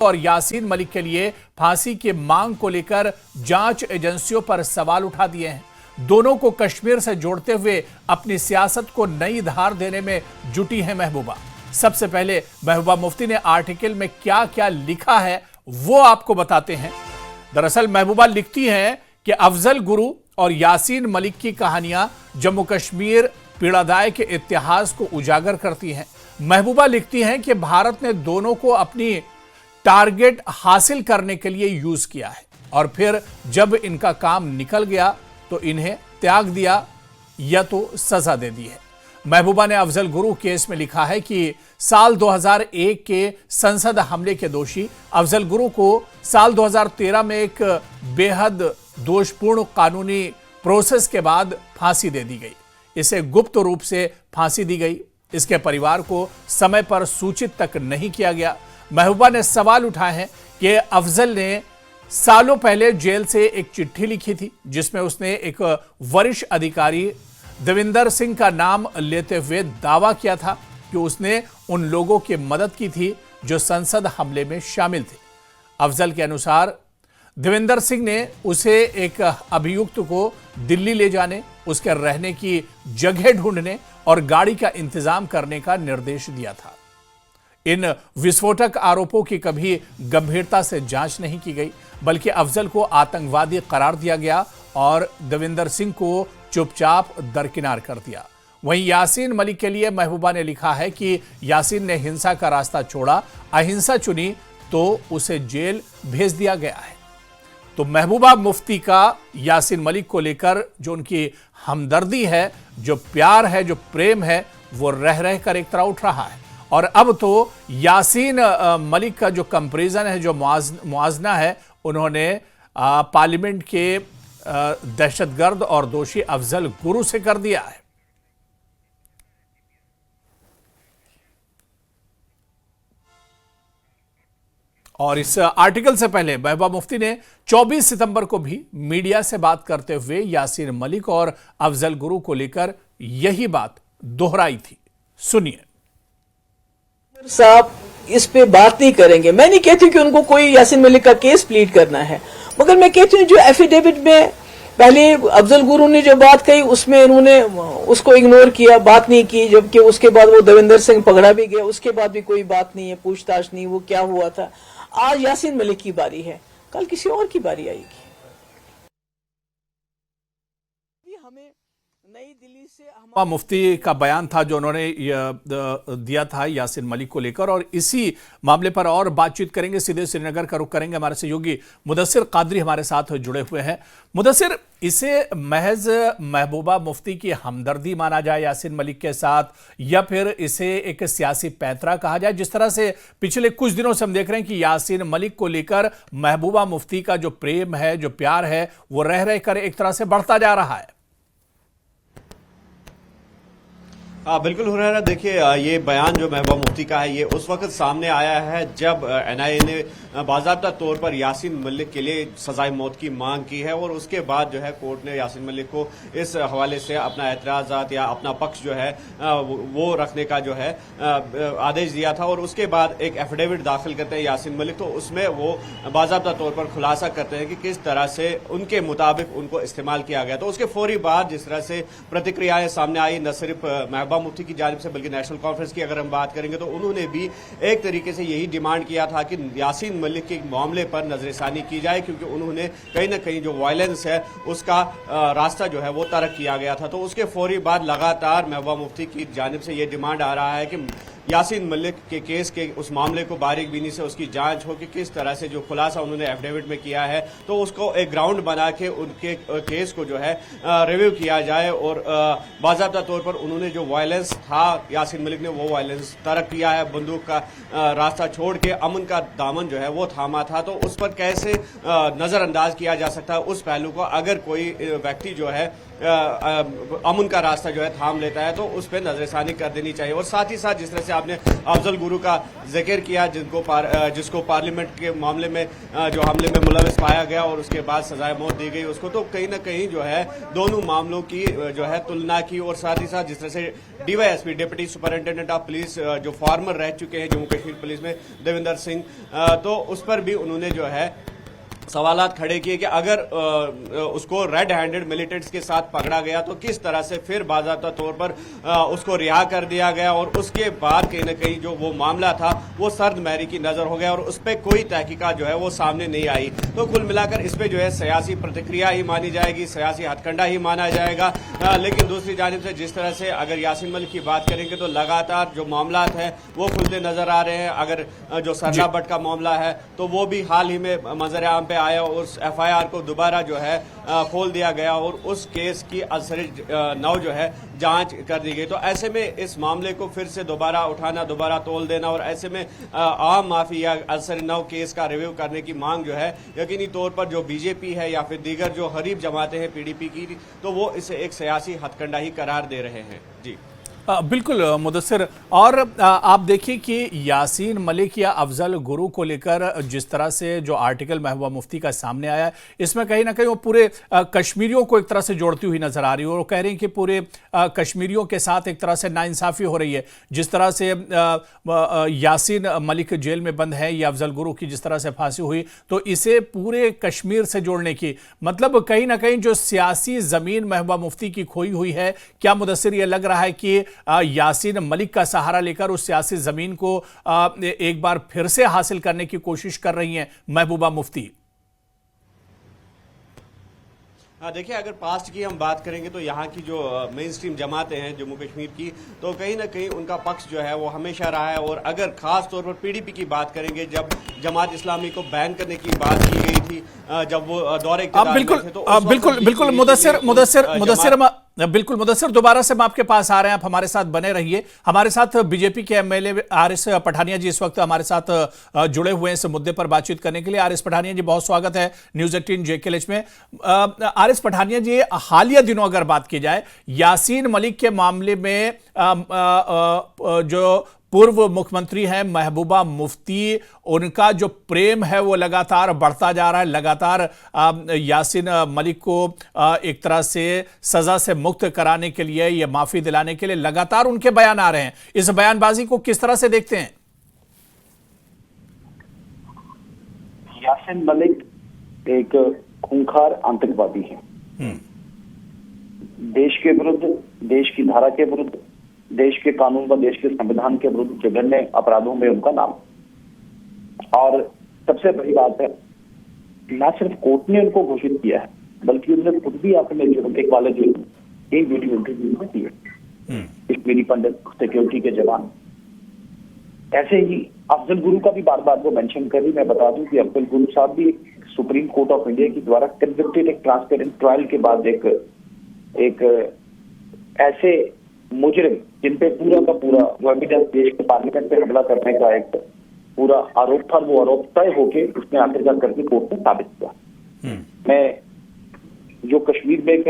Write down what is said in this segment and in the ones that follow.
और यासीन मलिक के लिए फांसी की मांग को लेकर जांच एजेंसियों पर सवाल उठा दिए हैं। दोनों को कश्मीर से जोड़ते हुए अपनी सियासत को नई धार देने में जुटी है महबूबा। सबसे पहले महबूबा मुफ्ती ने आर्टिकल में क्या क्या लिखा है वो आपको बताते हैं। दरअसल महबूबा लिखती हैं कि अफजल गुरु और यासीन मलिक की कहानियां जम्मू कश्मीर पीड़ादाय के इतिहास को उजागर करती हैं। महबूबा लिखती हैं कि भारत ने दोनों को अपनी टारगेट हासिल करने के लिए यूज किया है और फिर जब इनका काम निकल गया तो इन्हें त्याग दिया या तो सजा दे दी है। महबूबा ने अफजल गुरु केस में लिखा है कि साल 2001 के संसद हमले के दोषी अफजल गुरु को साल 2013 में एक बेहद दोषपूर्ण कानूनी प्रोसेस के बाद फांसी दे दी गई। इसे गुप्त रूप से फांसी दी गई। इसके परिवार को समय पर सूचित तक नहीं किया गया। महबूबा ने सवाल उठाए हैं कि अफजल ने सालों पहले जेल से एक चिट्ठी लिखी थी जिसमें उसने एक वरिष्ठ अधिकारी देविंदर सिंह का नाम लेते हुए दावा किया था कि उसने उन लोगों की मदद की थी जो संसद हमले में शामिल थे। अफजल के अनुसार देविंदर सिंह ने उसे एक अभियुक्त को दिल्ली ले जाने, उसके रहने की जगह ढूंढने और गाड़ी का इंतजाम करने का निर्देश दिया था। इन विस्फोटक आरोपों की कभी गंभीरता से जांच नहीं की गई, बल्कि अफजल को आतंकवादी करार दिया गया और देविंदर सिंह को चुपचाप दरकिनार कर दिया। वहीं यासीन मलिक के लिए महबूबा ने लिखा है कि यासीन ने हिंसा का रास्ता छोड़ा, अहिंसा चुनी तो उसे जेल भेज दिया गया है। तो महबूबा मुफ्ती का यासीन मलिक को लेकर जो उनकी हमदर्दी है, जो प्यार है, जो प्रेम है, वो रह रह कर एक तरह उठ रहा है। और अब तो यासीन मलिक का जो कंपैरिजन है, जो मुआजना है, उन्होंने पार्लियामेंट के दहशतगर्द और दोषी अफजल गुरु से कर दिया है। और इस आर्टिकल से पहले महबूबा मुफ्ती ने 24 सितंबर को भी मीडिया से बात करते हुए यासीन मलिक और अफजल गुरु को लेकर यही बात दोहराई थी। सुनिए। साहब इस पे बात नहीं करेंगे। मैं नहीं कहती कि उनको कोई यासीन मलिक का केस प्लीड करना है, मगर मैं कहती हूँ जो एफिडेविट में पहले अफजल गुरु ने जो बात कही उसमें इन्होंने उसको इग्नोर किया, बात नहीं की, जबकि उसके बाद वो देविंदर सिंह पकड़ा भी गया, उसके बाद भी कोई बात नहीं है, पूछताछ नहीं, वो क्या हुआ था। आज यासीन मलिक की बारी है, कल किसी और की बारी आएगी। हमें नई दिल्ली से मुफ्ती का बयान था जो उन्होंने दिया था यासीन मलिक को लेकर, और इसी मामले पर और बातचीत करेंगे। सीधे श्रीनगर का रुख करेंगे। हमारे सहयोगी मुदस्सिर कादरी हमारे साथ जुड़े हुए हैं। मुदस्सिर, इसे महज महबूबा मुफ्ती की हमदर्दी माना जाए यासीन मलिक के साथ, या फिर इसे एक सियासी पैंतरा कहा जाए? जिस तरह से पिछले कुछ दिनों से हम देख रहे हैं कि यासीन मलिक को लेकर महबूबा मुफ्ती का जो प्रेम है, जो प्यार है, वो रह रह कर एक तरह से बढ़ता जा रहा है। बिल्कुल हुरैरा, देखिए ये बयान जो महबूबा मुफ्ती का है ये उस वक्त सामने आया है जब एनआईए ने बाज़ाब्ता तौर पर यासीन मलिक के लिए सजाए मौत की मांग की है, और उसके बाद जो है कोर्ट ने यासीन मलिक को इस हवाले से अपना एतराज़ात या अपना पक्ष जो है वो रखने का जो है आदेश दिया था। और उसके बाद एक एफिडेविट दाखिल करते हैं यासीन मलिक, तो उसमें वो बाज़ाब्ता तौर पर खुलासा करते हैं कि किस तरह से उनके मुताबिक उनको इस्तेमाल किया गया। तो उसके फौरी बाद जिस तरह से प्रतिक्रियाएं सामने आई, न सिर्फ महबूबा मुफ्ती की जानिब से बल्कि नेशनल कॉन्फ्रेंस की अगर हम बात करेंगे तो उन्होंने भी एक तरीके से यही डिमांड किया था कि यासीन मलिक के मामले पर नजरसानी की जाए, क्योंकि उन्होंने कहीं ना कहीं जो वायलेंस है उसका रास्ता जो है वो तर्क किया गया था। तो उसके फौरी बाद लगातार महबूबा मुफ्ती की जानिब से यह डिमांड आ रहा है कि यासीन मलिक के केस के उस मामले को बारीक बीनी से उसकी जांच हो कि किस तरह से जो खुलासा उन्होंने एफिडेविट में किया है तो उसको एक ग्राउंड बना के उनके केस को जो है रिव्यू किया जाए, और बाज़ाब्ता तौर पर उन्होंने जो वायलेंस था यासीन मलिक ने वो वायलेंस तर्क किया है, बंदूक का रास्ता छोड़ के अमन का दामन जो है वो थामा था। तो उस पर कैसे नजरअंदाज किया जा सकता है उस पहलू को, अगर कोई व्यक्ति जो है अमन का रास्ता जो है थाम लेता है तो उस पर नजरसानी कर देनी चाहिए। और साथ ही साथ जिस तरह से आपने अफजल गुरु का जिक्र किया, जिसको पार्लियामेंट के मामले में जो हमले में मुलविस पाया गया और उसके बाद सजाए मौत दी गई उसको, तो कहीं ना कहीं जो है दोनों मामलों की जो है तुलना की। और साथ ही साथ जिस तरह से DYSP deputy superintendent of police जो फॉर्मर रह चुके हैं जम्मू कश्मीर पुलिस में, देविंदर सिंह, तो उस पर भी उन्होंने जो है सवालात खड़े किए कि अगर उसको रेड हैंडेड मिलिटेंट्स के साथ पकड़ा गया तो किस तरह से फिर बाज़ाब्ता तौर पर उसको रिहा कर दिया गया, और उसके बाद कहीं ना कहीं जो वो मामला था वो सर्द महरी की नजर हो गया और उस पर कोई तहकीकात जो है वो सामने नहीं आई। तो कुल मिलाकर इस पर जो है सियासी प्रतिक्रिया ही मानी जाएगी, सियासी हथकंडा ही माना जाएगा। लेकिन दूसरी जानिब से जिस तरह से अगर यासीन मलिक की बात करेंगे तो लगातार जो मामला है वो खुलते नजर आ रहे हैं। अगर जो सरला भट्ट का मामला है तो वो भी हाल ही में मंजर आम पे आया, उस एफआईआर को दोबारा जो है खोल दिया गया और उस केस की असर नौ जो है जांच कर दी गई। तो ऐसे में इस मामले को फिर से दोबारा उठाना, दोबारा तोल देना और ऐसे में आम माफी या असर नौ केस का रिव्यू करने की मांग जो है यकीनी तौर पर जो बीजेपी है या फिर दीगर जो हरीफ जमातें हैं पीडीपी की, तो वो इसे एक सियासी हथकंडा ही करार दे रहे हैं। जी बिल्कुल मुदस्सिर, और आप देखिए कि यासीन मलिक या अफजल गुरु को लेकर जिस तरह से जो आर्टिकल महबूबा मुफ्ती का सामने आया है, इसमें कहीं ना कहीं वो पूरे कश्मीरियों को एक तरह से जोड़ती हुई नजर आ रही है और वो कह रही हैं कि पूरे कश्मीरियों के साथ एक तरह से नाइंसाफी हो रही है। जिस तरह से यासीन मलिक जेल में बंद है या अफजल गुरु की जिस तरह से फांसी हुई, तो इसे पूरे कश्मीर से जोड़ने की मतलब कहीं ना कहीं जो सियासी जमीन महबूबा मुफ्ती की खोई हुई है, क्या मुदस्सिर ये लग रहा है कि यासीन मलिक का सहारा लेकर उस सियासी जमीन को एक बार फिर से हासिल करने की कोशिश कर रही हैं महबूबा मुफ्ती? देखिए, अगर पास्ट की हम बात करेंगे तो यहाँ की जो मेन स्ट्रीम जमातें हैं जम्मू कश्मीर की, तो कहीं ना कहीं उनका पक्ष जो है वो हमेशा रहा है। और अगर खास तौर पर पीडीपी की बात करेंगे, जब जमात इस्लामी को बैन करने की बात की गई थी, जब वो दौरे इक़्तिदार में थे, तो बिल्कुल मुदस्सिर, दोबारा से हम आपके पास आ रहे हैं, आप हमारे साथ बने रहिए। हमारे साथ बीजेपी के एमएलए आरिस पठानिया जी इस वक्त हमारे साथ जुड़े हुए हैं इस मुद्दे पर बातचीत करने के लिए। आरिस पठानिया जी, बहुत स्वागत है न्यूज़ 18 JKLH में। आरिस पठानिया जी, हालिया दिनों अगर बात की जाए यासीन मलिक के मामले में जो पूर्व मुख्यमंत्री हैं महबूबा मुफ्ती, उनका जो प्रेम है वो लगातार बढ़ता जा रहा है। लगातार यासीन मलिक को एक तरह से सजा से मुक्त कराने के लिए या माफी दिलाने के लिए लगातार उनके बयान आ रहे हैं। इस बयानबाजी को किस तरह से देखते हैं? यासीन मलिक एक खूंखार आतंकवादी है। देश के विरुद्ध, देश की धारा के विरुद्ध, देश के कानून व देश के संविधान के विरुद्ध जघन्य अपराधों में उनका नाम। और सबसे बड़ी बात है, न सिर्फ कोर्ट ने उनको घोषित किया है, बल्कि उन्होंने खुद भी अपने एक वाले जो एक वीडियो इंटरव्यू में दी है कश्मीरी पंडित सिक्योरिटी के जवान। ऐसे ही अफजल गुरु का भी बार बार वो मेंशन करी। मैं बता दूं कि अफजल गुरु साहब भी सुप्रीम कोर्ट ऑफ इंडिया के द्वारा कन्विक्टेड एक ट्रांसपेरेंट ट्रायल के बाद एक ऐसे मुजरिम जिन पे पूरा का पूरा जो एविडेंस देश के पार्लियामेंट पे हमला करने का एक पूरा आरोप था, वो आरोप तय होके उसने आखिरकार करके कोर्ट में साबित किया। मैं जो कश्मीर में एक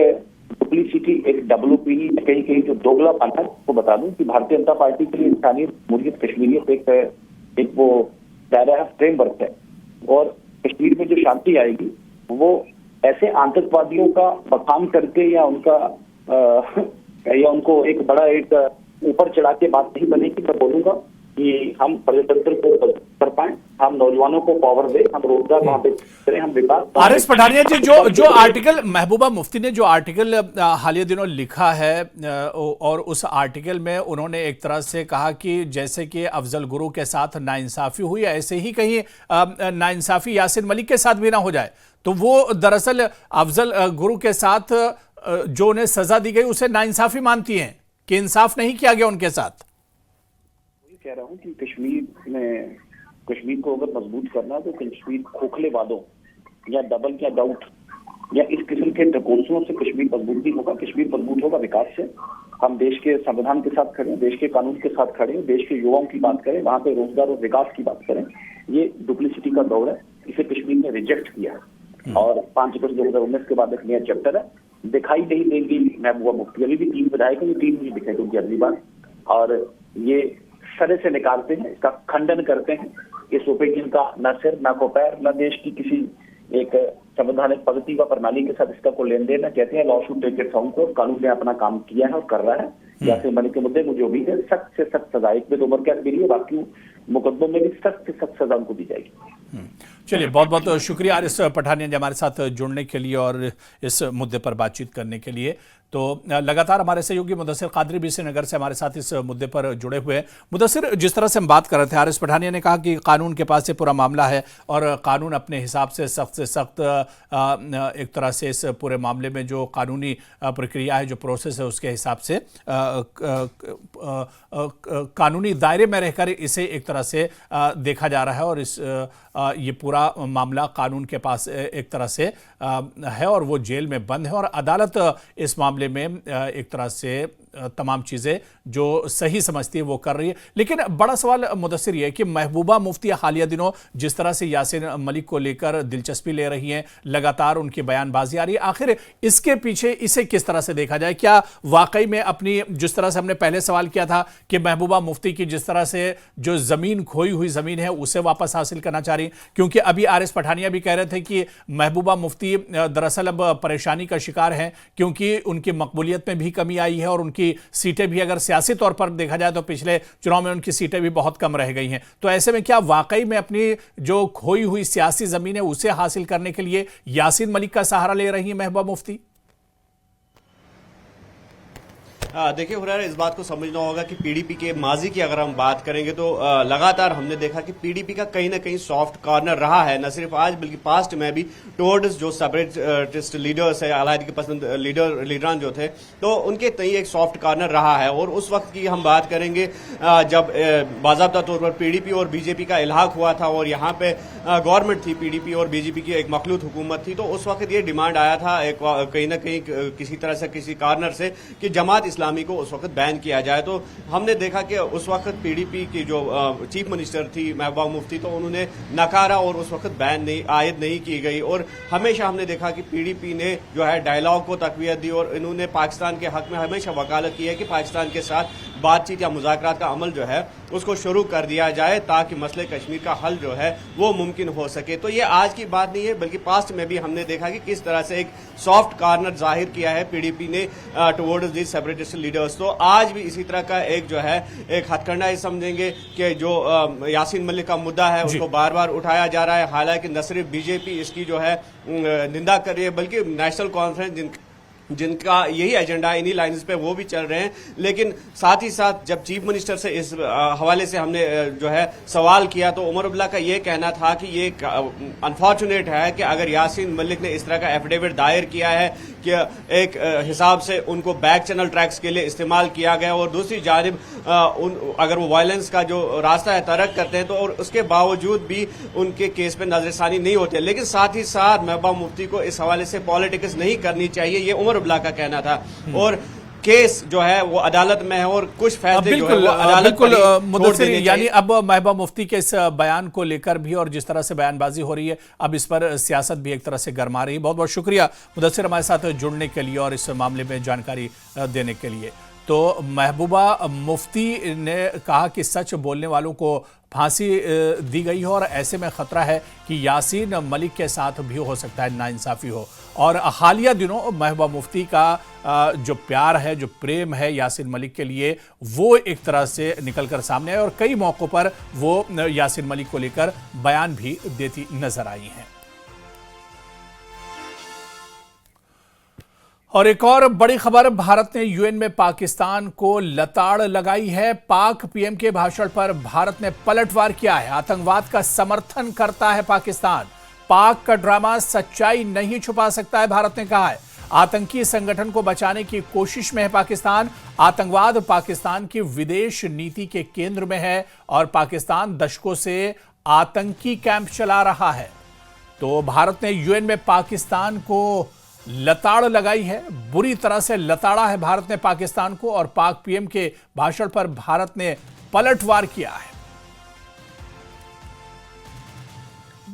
डुप्लीसिटी, एक डबल ओपिनियन, कहीं कहीं जो दोगलापन है, वो बता दूं कि भारतीय जनता पार्टी के लिए इंसानियत, मुर्गियत, कश्मीरियत एक वो दायरा फ्रेमवर्क है। और कश्मीर में जो शांति आएगी वो ऐसे आतंकवादियों का बखान करके या उनको एक बड़ा एक ऊपर चढ़ा के बात नहीं बनेगी। मैं बोलूंगा कि हम प्रजातंत्र को कर पाए, हम नौजवानों को पावर दे, हम रोजगार वहां पे करें, हम विकास। आरिस पठानिया जी, जो आर्टिकल महबूबा मुफ्ती ने जो आर्टिकल हालिया दिनों लिखा है, और उस आर्टिकल में उन्होंने एक तरह से कहा कि जैसे कि अफजल गुरु के साथ नाइंसाफी हुई, ऐसे ही कहीं नाइंसाफी यासीन मलिक के साथ भी ना हो जाए। तो वो दरअसल अफजल गुरु के साथ जो उन्हें सजा दी गई उसे नाइंसाफी मानती हैं कि इंसाफ नहीं किया गया उनके साथ। कह रहा हूं कि कश्मीर को अगर मजबूत करना है तो कश्मीर खोखले वादों या डबल या डाउट या इस किस्म के प्रकोष्ठों से कश्मीर मजबूत नहीं होगा। कश्मीर मजबूत होगा विकास से। हम देश के संविधान के साथ खड़े, देश के कानून के साथ खड़े, देश के युवाओं की बात करें, वहां पे रोजगार और विकास की बात करें। ये डुप्लीसिटी का दौर है, इसे कश्मीर ने रिजेक्ट किया है। और 5 अगस्त 2019 के बाद एक नया चैप्टर है। दिखाई नहीं देंगी महबूबा मुफ्ती, अभी भी 3 विधायक हैं, 3 नहीं दिखाई देंगी अगली बार। और ये सरे से निकालते हैं, इसका खंडन करते हैं। इस ओपिनियन का न सिर न को पैर न देश की किसी एक संवैधानिक पद्धति व प्रणाली के साथ इसका कोई लेन देन है। कहते हैं law should take its own course, कानून ने अपना काम किया है और कर रहा है। यासीन मलिक के मुद्दे में जो भी है सख्त से सख्त सजा, एक में 2 उम्र कैद मिली है, बाकी मुकदमों में भी सख्त से सख्त सजा उनको दी जाएगी। चलिए, बहुत बहुत शुक्रिया आरिस पठानिया जी हमारे साथ जुड़ने के लिए और इस मुद्दे पर बातचीत करने के लिए। तो लगातार हमारे सहयोगी मुदस्सिर कादरी भी श्रीनगर से हमारे साथ इस मुद्दे पर जुड़े हुए हैं। मुदस्सिर, जिस तरह से हम बात कर रहे थे, आरिस पठानिया ने कहा कि कानून के पास ये पूरा मामला है और कानून अपने हिसाब से सख्त एक तरह से इस पूरे मामले में जो कानूनी प्रक्रिया है, जो प्रोसेस है, उसके हिसाब से कानूनी दायरे में रहकर इसे एक तरह से देखा जा रहा है और ये पूरा मामला कानून के पास एक तरह से है और वो जेल में बंद है और अदालत इस मामले में एक तरह से तमाम चीज़ें जो सही समझती है वो कर रही है। लेकिन बड़ा सवाल मुदस्सिर ये है कि महबूबा मुफ्ती हालिया दिनों जिस तरह से यासीन मलिक को लेकर दिलचस्पी ले रही हैं, लगातार उनकी बयानबाजी आ रही है, आखिर इसके पीछे इसे किस तरह से देखा जाए? क्या वाकई में अपनी, जिस तरह से हमने पहले सवाल किया था कि महबूबा मुफ्ती की जिस तरह से जो ज़मीन, खोई हुई ज़मीन है, उसे वापस हासिल करना चाह रही है? क्योंकि अभी आरिस पठानिया भी कह रहे थे कि महबूबा मुफ्ती दरअसल अब परेशानी का शिकार हैं क्योंकि उनकी मकबूलियत में भी कमी आई है और उनकी सीटें भी, अगर सियासी तौर पर देखा जाए तो पिछले चुनाव में उनकी सीटें भी बहुत कम रह गई हैं। तो ऐसे में क्या वाकई में अपनी जो खोई हुई सियासी जमीन है उसे हासिल करने के लिए यासीन मलिक का सहारा ले रही है महबूबा मुफ्ती? देखिए हुरैरा, इस बात को समझना होगा कि पीडीपी के माजी की अगर हम बात करेंगे तो लगातार हमने देखा कि पीडीपी का कहीं ना कहीं सॉफ्ट कॉर्नर रहा है, न सिर्फ आज बल्कि पास्ट में भी टुवर्ड्स जो सेपरेटिस्ट लीडर्स है, अलहदगी पसंद लीडरान जो थे, तो उनके तई एक सॉफ्ट कॉर्नर रहा है। और उस वक्त की हम बात करेंगे जब बाज़ाब्ता तौर पर पीडीपी और बीजेपी का इल्हाक हुआ था और यहाँ पे गवर्नमेंट थी, पीडीपी और बीजेपी की एक मखलूत हुकूमत थी, तो उस वक्त ये डिमांड आया था कहीं ना कहीं किसी तरह से, किसी कॉर्नर से, कि जमात इस्लामी को उस वक्त बैन किया जाए। तो हमने देखा कि उस वक्त पीडीपी की जो चीफ मिनिस्टर थी महबूबा मुफ्ती, तो उन्होंने नकारा और उस वक्त बैन आयद नहीं की गई। और हमेशा हमने देखा कि पीडीपी ने जो है डायलॉग को तकवीत दी और इन्होंने पाकिस्तान के हक में हमेशा वकालत की है कि पाकिस्तान के साथ बातचीत या मुज़ाकरात का अमल जो है उसको शुरू कर दिया जाए ताकि मसले कश्मीर का हल जो है वो मुमकिन हो सके। तो ये आज की बात नहीं है बल्कि पास्ट में भी हमने देखा कि किस तरह से एक सॉफ्ट कॉर्नर जाहिर किया है पीडीपी ने टुवर्ड्स दी सेपरेटिस्ट लीडर्स। तो आज भी इसी तरह का एक जो है एक हथकंडा ही समझेंगे कि जो यासीन मलिक का मुद्दा है उसको बार बार उठाया जा रहा है। हालांकि न सिर्फ बीजेपी इसकी जो है निंदा कर रही है बल्कि नेशनल कॉन्फ्रेंस जिनका यही एजेंडा इन्हीं लाइंस पे वो भी चल रहे हैं। लेकिन साथ ही साथ जब चीफ मिनिस्टर से इस हवाले से हमने जो है सवाल किया तो उमर अब्दुल्ला का ये कहना था कि ये अनफॉर्चुनेट है कि अगर यासीन मलिक ने इस तरह का एफिडेविट दायर किया है कि एक हिसाब से उनको बैक चैनल ट्रैक्स के लिए इस्तेमाल किया गया और दूसरी जानिब अगर वो वायलेंस का जो रास्ता है तरक करते हैं तो और उसके बावजूद भी उनके केस पे नजरसानी नहीं होती है। लेकिन साथ ही साथ महबूबा मुफ्ती को इस हवाले से पॉलिटिक्स नहीं करनी चाहिए, ये उमर अब्दुल्ला का कहना था। और केस जो है वो अदालत में है और कुछ फैसले जो है वो अदालत पर मुदस्सिर, यानी अब महबूबा मुफ्ती के इस बयान को लेकर भी और जिस तरह से बयानबाजी हो रही है, अब इस पर सियासत भी एक तरह से गरमा रही है। बहुत बहुत शुक्रिया मुदस्सिर हमारे साथ जुड़ने के लिए और इस मामले में जानकारी देने के लिए। तो महबूबा मुफ्ती ने कहा कि सच बोलने वालों को फांसी दी गई हो और ऐसे में खतरा है कि यासीन मलिक के साथ भी हो सकता है नाइंसाफी हो। और हालिया दिनों महबूबा मुफ्ती का जो प्यार है, जो प्रेम है यासीन मलिक के लिए, वो एक तरह से निकलकर सामने आए और कई मौक़ों पर वो यासीन मलिक को लेकर बयान भी देती नजर आई हैं। और एक और बड़ी खबर, भारत ने यूएन में पाकिस्तान को लताड़ लगाई है। पाक पीएम के भाषण पर भारत ने पलटवार किया है। आतंकवाद का समर्थन करता है पाकिस्तान। पाक का ड्रामा सच्चाई नहीं छुपा सकता है, भारत ने कहा है। आतंकी संगठन को बचाने की कोशिश में है पाकिस्तान। आतंकवाद पाकिस्तान की विदेश नीति के केंद्र में है और पाकिस्तान दशकों से आतंकी कैंप चला रहा है। तो भारत ने यूएन में पाकिस्तान को लताड़ लगाई है, बुरी तरह से लताड़ा है भारत ने पाकिस्तान को और पाक पीएम के भाषण पर भारत ने पलटवार किया है।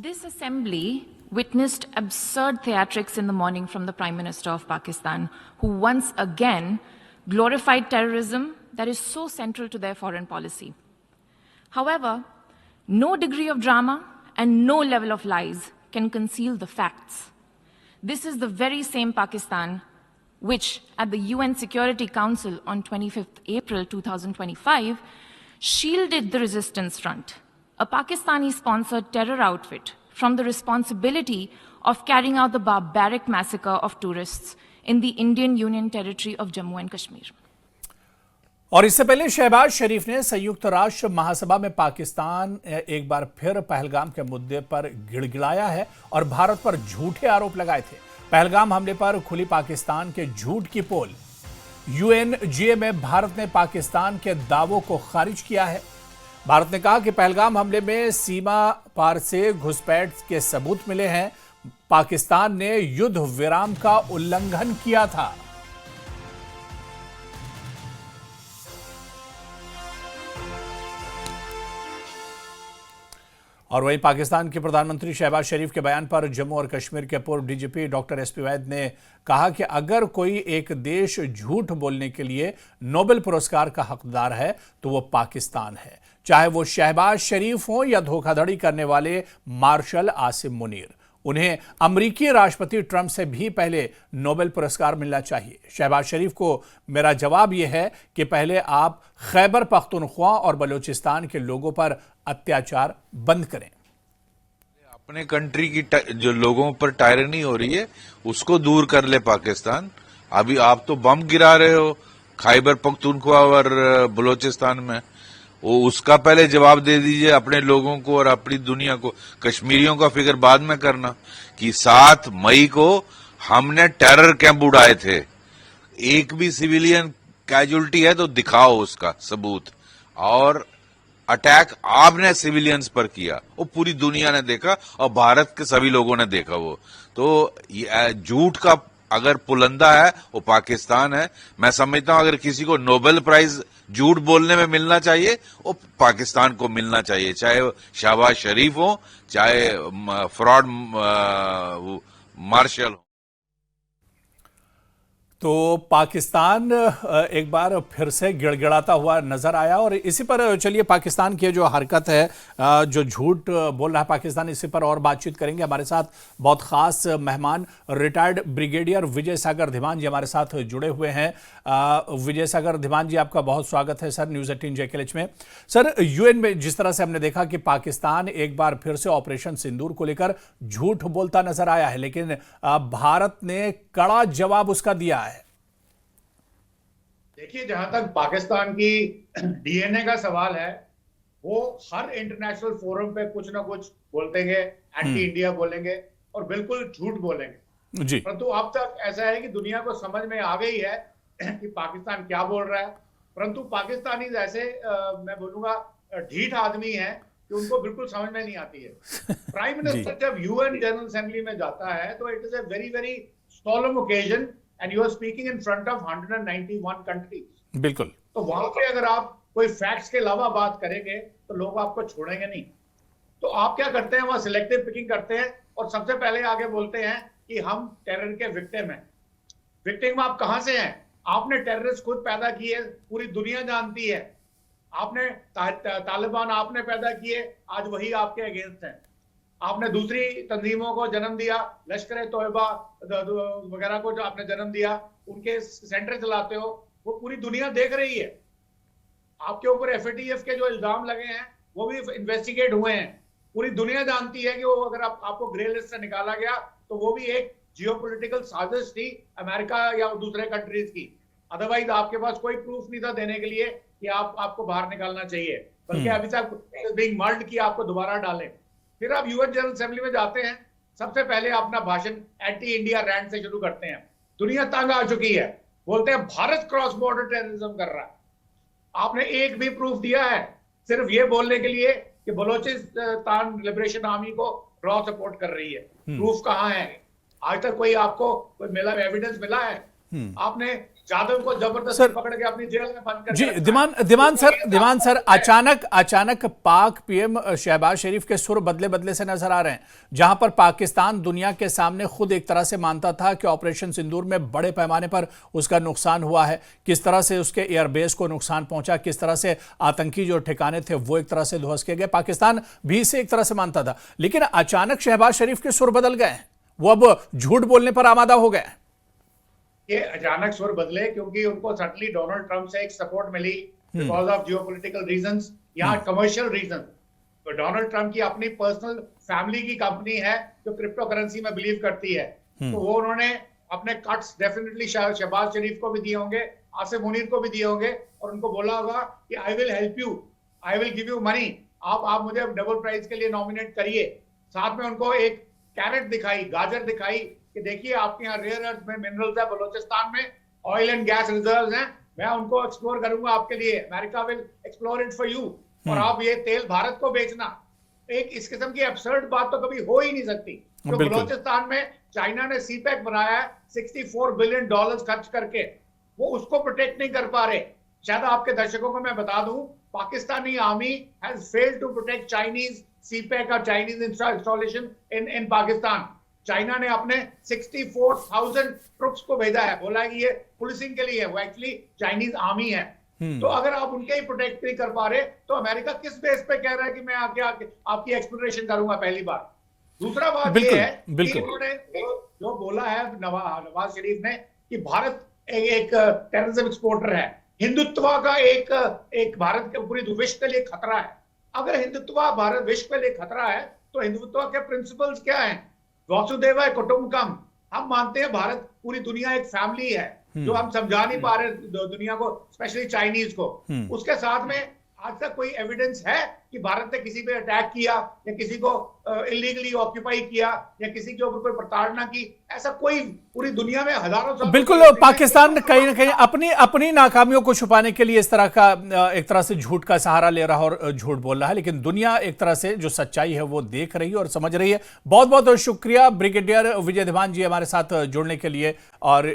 This assembly witnessed absurd theatrics in the morning from the Prime Minister of Pakistan, who once again glorified terrorism that is so central to their foreign policy. However, no degree of drama and no level of lies can conceal the facts. This is the very same Pakistan which, at the UN Security Council on 25th April 2025, shielded the resistance front, a Pakistani-sponsored terror outfit, from the responsibility of carrying out the barbaric massacre of tourists in the Indian Union territory of Jammu and Kashmir. और इससे पहले शहबाज शरीफ ने संयुक्त राष्ट्र महासभा में पाकिस्तान एक बार फिर पहलगाम के मुद्दे पर गिड़गिड़ाया है और भारत पर झूठे आरोप लगाए थे। पहलगाम हमले पर खुली पाकिस्तान के झूठ की पोल। यूएनजीए में भारत ने पाकिस्तान के दावों को खारिज किया है। भारत ने कहा कि पहलगाम हमले में सीमा पार से घुसपैठ के सबूत मिले हैं। पाकिस्तान ने युद्ध विराम का उल्लंघन किया था। और वहीं पाकिस्तान के प्रधानमंत्री शहबाज शरीफ के बयान पर जम्मू और कश्मीर के पूर्व डीजीपी डॉक्टर एसपी वैद ने कहा कि अगर कोई एक देश झूठ बोलने के लिए नोबेल पुरस्कार का हकदार है तो वो पाकिस्तान है, चाहे वो शहबाज शरीफ हो या धोखाधड़ी करने वाले मार्शल आसिम मुनीर। उन्हें अमेरिकी राष्ट्रपति ट्रंप से भी पहले नोबेल पुरस्कार मिलना चाहिए। शहबाज शरीफ को मेरा जवाब यह है कि पहले आप खैबर पख्तूनख्वा और बलूचिस्तान के लोगों पर अत्याचार बंद करें। अपने कंट्री की जो लोगों पर टायरनी हो रही है उसको दूर कर ले पाकिस्तान। अभी आप तो बम गिरा रहे हो खैबर पख्तूनख्वा और बलूचिस्तान में, वो उसका पहले जवाब दे दीजिए अपने लोगों को और अपनी दुनिया को। कश्मीरियों का फिक्र बाद में करना कि 7 मई को हमने टेरर कैंप उड़ाए थे, एक भी सिविलियन कैजुअल्टी है तो दिखाओ उसका सबूत। और अटैक आपने सिविलियंस पर किया, वो पूरी दुनिया ने देखा और भारत के सभी लोगों ने देखा। वो तो झूठ का अगर पुलंदा है वो पाकिस्तान है। मैं समझता हूं अगर किसी को नोबेल प्राइज झूठ बोलने में मिलना चाहिए वो पाकिस्तान को मिलना चाहिए, चाहे शहबाज शरीफ हो चाहे फ्रॉड मार्शल हो। तो पाकिस्तान एक बार फिर से गिड़गिड़ाता हुआ नजर आया और इसी पर चलिए पाकिस्तान की जो हरकत है, जो झूठ बोल रहा है पाकिस्तान, इसी पर और बातचीत करेंगे। हमारे साथ बहुत खास मेहमान रिटायर्ड ब्रिगेडियर विजय सागर धीमान जी हमारे साथ जुड़े हुए हैं। विजय सागर धीमान जी, आपका बहुत स्वागत है सर न्यूज़ 18 JKLH में। सर, यूएन में जिस तरह से हमने देखा कि पाकिस्तान एक बार फिर से ऑपरेशन सिंदूर को लेकर झूठ बोलता नजर आया है, लेकिन भारत ने कड़ा जवाब उसका दिया है। देखिए, जहां तक पाकिस्तान की डीएनए का सवाल है, वो हर इंटरनेशनल फोरम पे कुछ ना कुछ बोलते हैं, एंटी इंडिया बोलेंगे और बिल्कुल झूठ बोलेंगे जी। परंतु अब तक ऐसा है कि दुनिया को समझ में आ गई है कि पाकिस्तान क्या बोल रहा है। परंतु पाकिस्तानी ऐसे मैं बोलूंगा ढीठ आदमी है कि उनको बिल्कुल समझ में नहीं आती है। प्राइम मिनिस्टर जब यूएन जनरल असेंबली में जाता है तो it is a very very solemn occasion and you are speaking in front of 191 countries. बिल्कुल। तो वहां पे अगर आप कोई फैक्ट्स के अलावा बात करेंगे तो लोग आपको छोड़ेंगे नहीं। तो आप क्या करते हैं, वहां सिलेक्टिव पिकिंग करते हैं और सबसे पहले आगे बोलते हैं कि हम टेरर के विक्टिम हैं। विक्टिम आप कहां से हैं? आपने टेररिस्ट खुद पैदा किए, पूरी दुनिया जानती है। आपने तालिबान आपने पैदा किए, आज वही आपके अगेंस्ट हैं। आपने दूसरी तंजीमों को जन्म दिया, लश्कर तोयबा वगैरह को जो आपने जन्म दिया, उनके सेंटर चलाते हो, वो पूरी दुनिया देख रही है। आपके ऊपर एफएटीएफ के जो इल्जाम लगे हैं वो भी इन्वेस्टिगेट हुए हैं। पूरी दुनिया जानती है कि वो अगर आपको ग्रे लिस्ट से निकाला गया तो वो भी एक जियोपॉलिटिकल साजिश थी अमेरिका या दूसरे कंट्रीज की। अदरवाइज आपके पास कोई प्रूफ नहीं था देने के लिए कि आपको बाहर निकालना चाहिए, बल्कि अभी तक बीइंग मर्ड की आपको दोबारा डालें। फिर आप यूएन जनरल असेंबली में जाते हैं, सबसे पहले अपना भाषण एंटी इंडिया रैंट से शुरू करते हैं। दुनिया तंग आ चुकी है, बोलते हैं भारत क्रॉस बॉर्डर टेररिज्म कर रहा है। आपने एक भी प्रूफ दिया है सिर्फ ये बोलने के लिए कि बलोचिस्तान लिबरेशन आर्मी को रॉ सपोर्ट कर रही है। प्रूफ कहां है? आज तक कोई आपको कोई मिला, एविडेंस मिला है? आपने ज्यादा उनको जबरदस्ती सर, पकड़ के अपनी जेल में बंद कर जी दिमान सर अचानक पाक पीएम शहबाज शरीफ के सुर बदले बदले से नजर आ रहे हैं, जहां पर पाकिस्तान दुनिया के सामने खुद एक तरह से मानता था कि ऑपरेशन सिंदूर में बड़े पैमाने पर उसका नुकसान हुआ है, किस तरह से उसके एयरबेस को नुकसान पहुंचा, किस तरह से आतंकी जो ठिकाने थे वो एक तरह से ध्वस्त किए गए, पाकिस्तान भी इसे एक तरह से मानता था। लेकिन अचानक शहबाज शरीफ के सुर बदल गए, वो अब झूठ बोलने पर आमादा हो गए। ये अचानक सुर बदले क्योंकि उनको सडनली डोनाल्ड ट्रंप से एक सपोर्ट मिली बिकॉज ऑफ जियोपॉलिटिकल रीजंस या कमर्शियल रीजन। तो डोनाल्ड ट्रंप की अपनी पर्सनल फैमिली की कंपनी है जो क्रिप्टो करेंसी में बिलीव करती है, तो वो उन्होंने अपने कट्स डेफिनेटली शहबाज शरीफ को भी दिए होंगे, आसिफ मुनीर को भी दिए होंगे और उनको बोला होगा कि I will help you, I will give you money, आप मुझे डबल प्राइज के लिए नॉमिनेट करिए। साथ में उनको एक कैरेट दिखाई, गाजर दिखाई कि देखिए आपके यहाँ रेयर अर्थ में मिनरल्स है, बलोचिस्तान में ऑयल एंड गैस रिजर्व्स हैं, मैं उनको एक्सप्लोर करूंगा आपके लिए, America will explore it for you, और आप ये तेल भारत को बेचना। एक इस किस्म की एब्सर्ड बात तो कभी हो ही नहीं सकती। तो बलोचिस्तान में चाइना ने सीपैक बनाया है $64 बिलियन खर्च करके, वो उसको प्रोटेक्ट नहीं कर पा रहे। शायद आपके दर्शकों को मैं बता दूं, Pakistani army has failed to protect Chinese CPEC और Chinese installation in Pakistan. China ने अपने 64,000 ट्रुप्स को भेजा है, बोला है कि ये पुलिसिंग के लिए है, वो एक्चुअली चाइनीज आर्मी है। तो अगर आप उनके ही प्रोटेक्ट नहीं कर पा रहे तो अमेरिका किस बेस पे कह रहा है कि मैं आके आपकी एक्सप्लोरेशन करूंगा? पहली बात। दूसरा बात ये है कि उन्होंने जो बोला है नवाज शरीफ ने कि भारत एक टेररिज्म एक्सपोर्टर है, हिंदुत्व का एक भारत के पूरी विश्व के लिए खतरा है। अगर हिंदुत्व भारत विश्व के लिए खतरा है तो हिंदुत्व के प्रिंसिपल्स क्या हैं? वसुदेव कुटुंबकम। हम मानते हैं भारत पूरी दुनिया एक फैमिली है, जो हम समझा नहीं पा रहे दुनिया को, स्पेशली चाइनीज को। उसके साथ में आज तक कोई एविडेंस है कि भारत ने किसी पे अटैक किया या किसी को इलीगली ऑक्यूपाई किया या किसी के ऊपर कोई प्रताड़ना की? ऐसा कोई पूरी दुनिया में हजारों साल। बिल्कुल, पाकिस्तान ने कहीं ना कहीं अपनी नाकामियों को छुपाने के लिए इस तरह का एक तरह से झूठ का सहारा ले रहा और झूठ बोल रहा है, लेकिन दुनिया एक तरह से जो सच्चाई है वो देख रही है और समझ रही है। बहुत बहुत शुक्रिया ब्रिगेडियर विजय धीमान जी हमारे साथ जुड़ने के लिए और